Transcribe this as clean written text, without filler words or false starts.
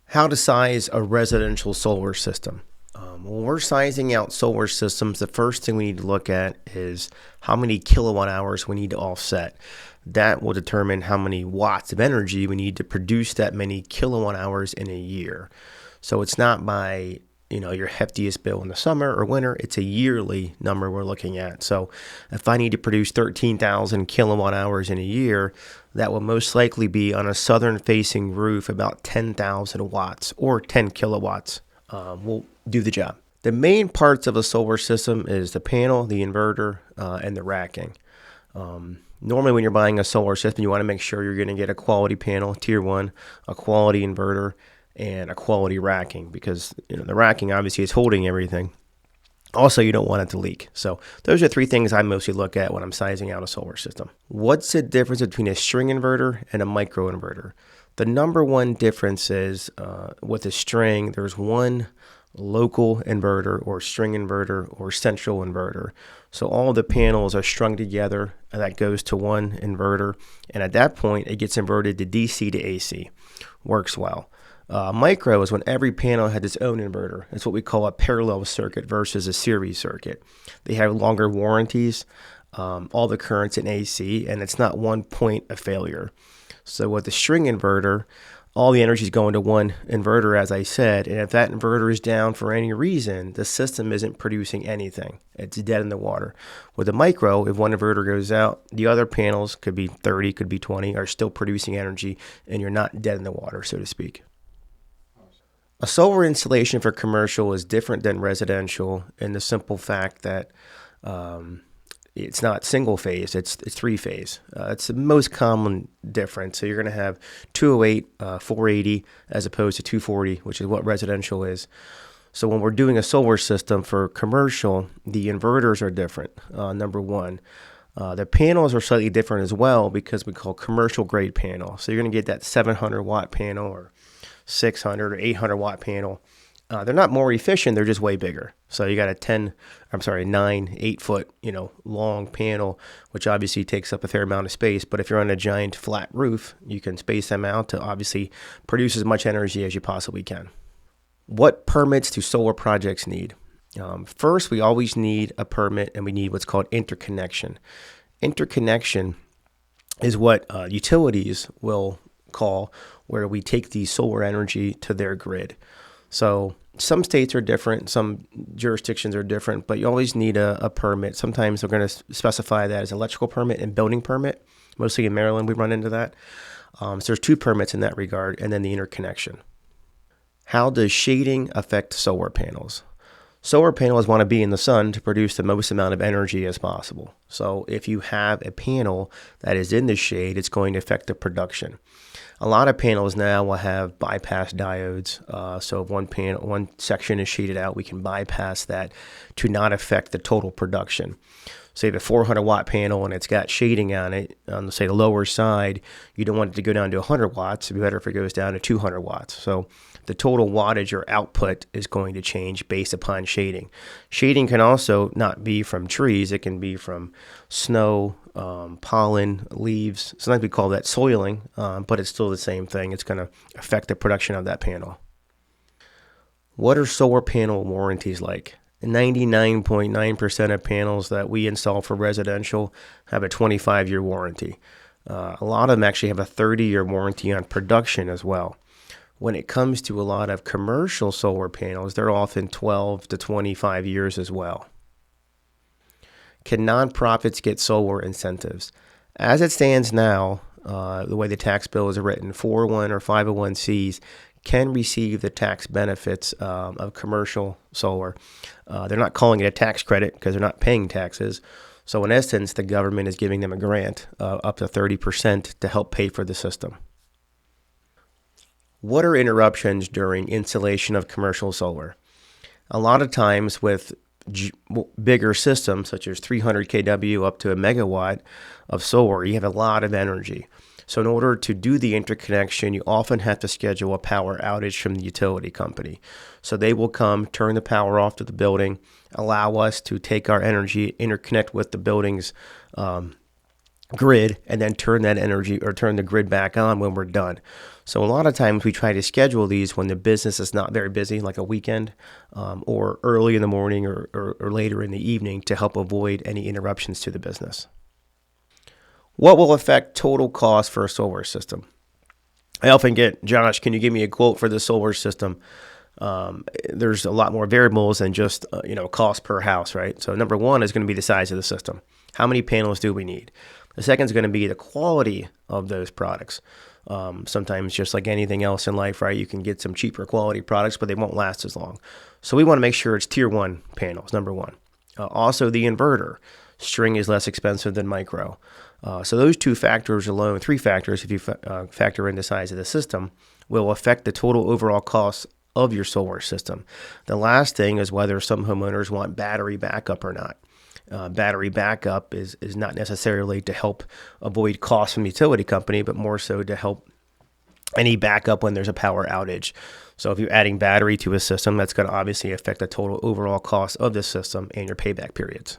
How to size a residential solar system. When we're sizing out solar systems, the first thing we need to look at is how many kilowatt hours we need to offset. That will determine how many watts of energy we need to produce that many kilowatt hours in a year. So it's not by your heftiest bill in the summer or winter. It's a yearly number we're looking at. So if I need to produce 13,000 kilowatt hours in a year, that will most likely be on a southern facing roof about 10,000 watts or 10 kilowatts will do the job. The main parts of a solar system is the panel, the inverter, and the racking. Normally when you're buying a solar system, you want to make sure you're going to get a quality panel, tier 1, a quality inverter, and a quality racking, because the racking obviously is holding everything. Also, you don't want it to leak. So those are three things I mostly look at when I'm sizing out a solar system. What's the difference between a string inverter and a microinverter? The number one difference is with a string, there's one local inverter or string inverter or central inverter. So all the panels are strung together and that goes to one inverter. And at that point, it gets inverted to DC to AC. Works well. Micro is when every panel had its own inverter. It's what we call a parallel circuit versus a series circuit. They have longer warranties, all the current's in AC, and it's not one point of failure. So with the string inverter, all the energy is going to one inverter, as I said, and if that inverter is down for any reason, the system isn't producing anything. It's dead in the water. With a micro, if one inverter goes out, the other panels, could be 30, could be 20, are still producing energy, and you're not dead in the water, so to speak. A solar installation for commercial is different than residential in the simple fact that it's not single phase, it's three phase. It's the most common difference. So you're going to have 208, 480 as opposed to 240, which is what residential is. So when we're doing a solar system for commercial, the inverters are different, number one. The panels are slightly different as well because we call commercial grade panel. So you're going to get that 700 watt panel or 600 or 800 watt panel. They're not more efficient, they're just way bigger. So you got a 8 foot, long panel, which obviously takes up a fair amount of space. But if you're on a giant flat roof, you can space them out to obviously produce as much energy as you possibly can. What permits do solar projects need? First, we always need a permit and we need what's called interconnection. Interconnection is what utilities will call where we take the solar energy to their grid. So some states are different, some jurisdictions are different, but you always need a permit. Sometimes they're going to specify that as electrical permit and building permit. Mostly in Maryland, we run into that. So there's two permits in that regard, and then the interconnection. How does shading affect solar panels? Solar panels want to be in the sun to produce the most amount of energy as possible. So if you have a panel that is in the shade, it's going to affect the production. A lot of panels now will have bypass diodes. So if one section is shaded out, we can bypass that to not affect the total production. So you have a 400 watt panel and it's got shading on it, on say the lower side, you don't want it to go down to 100 watts. It'd be better if it goes down to 200 watts. So the total wattage or output is going to change based upon shading. Shading can also not be from trees. It can be from snow, pollen, leaves. Sometimes we call that soiling, but it's still the same thing. It's going to affect the production of that panel. What are solar panel warranties like? 99.9% of panels that we install for residential have a 25-year warranty. A lot of them actually have a 30-year warranty on production as well. When it comes to a lot of commercial solar panels, they're often 12 to 25 years as well. Can nonprofits get solar incentives? As it stands now, the way the tax bill is written, 401 or 501Cs can receive the tax benefits of commercial solar. They're not calling it a tax credit because they're not paying taxes. So in essence, the government is giving them a grant up to 30% to help pay for the system. What are interruptions during installation of commercial solar? A lot of times with bigger systems, such as 300 kW up to a megawatt of solar, you have a lot of energy. So in order to do the interconnection, you often have to schedule a power outage from the utility company. So they will come, turn the power off to the building, allow us to take our energy, interconnect with the building's grid, and then turn that energy or turn the grid back on when we're done. So a lot of times we try to schedule these when the business is not very busy, like a weekend, or early in the morning or later in the evening, to help avoid any interruptions to the business. What will affect total cost for a solar system? I often get, Josh, can you give me a quote for the solar system? There's a lot more variables than just cost per house, right? So number one is going to be the size of the system. How many panels do we need? The second is going to be the quality of those products. Sometimes, just like anything else in life, right, you can get some cheaper quality products, but they won't last as long. So we want to make sure it's tier one panels, number one. Also, the inverter. String is less expensive than micro. So those two factors alone, three factors, if you factor in the size of the system, will affect the total overall cost of your solar system. The last thing is whether some homeowners want battery backup or not. Battery backup is not necessarily to help avoid costs from the utility company, but more so to help any backup when there's a power outage. So if you're adding battery to a system, that's going to obviously affect the total overall cost of the system and your payback periods.